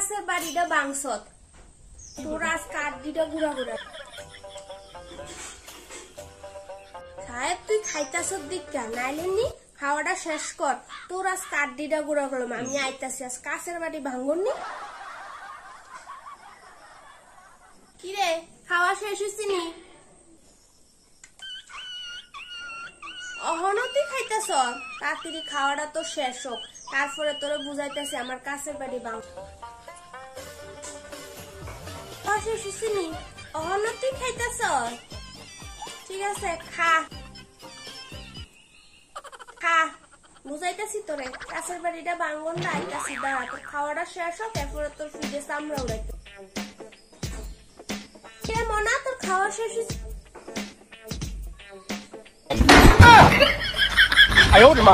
কাছের বাড়িটা বাংসত তোর আজ কাঠডিটা গুড়া গুড়া সাহেব তুই খাইতাছর দিকা নাইলে নি খাওয়াটা শেষ কর তোর আজ কাঠডিটা গুড়া করলাম আমি আইতাছি আজ কাছের বাড়ি ভাঙ্গন নি কিরে খাওয়া শেষ হইছি নি অহনো তুই খাইতাছ তাড়াতাড়ি খাওয়াটা তো শেষ হোক তারপরে তোরে বুঝাইতেছি আমার কাছের বাড়ি ভাঙ্গ শেষ হইছি নি অহনো তুই খাইতাছ ঠিক আছে খা খা বুঝাইতেছি তোরে কাছের বাড়িটা ভাঙ্গন না আইতাছি দাঁড়া তোর খাওয়াটা শেষ হোক তারপরে তোর ফ্রিজে চামড়া উড়াইতে মনা তোর খাওয়া শেষ হইছে 哎呦我的妈！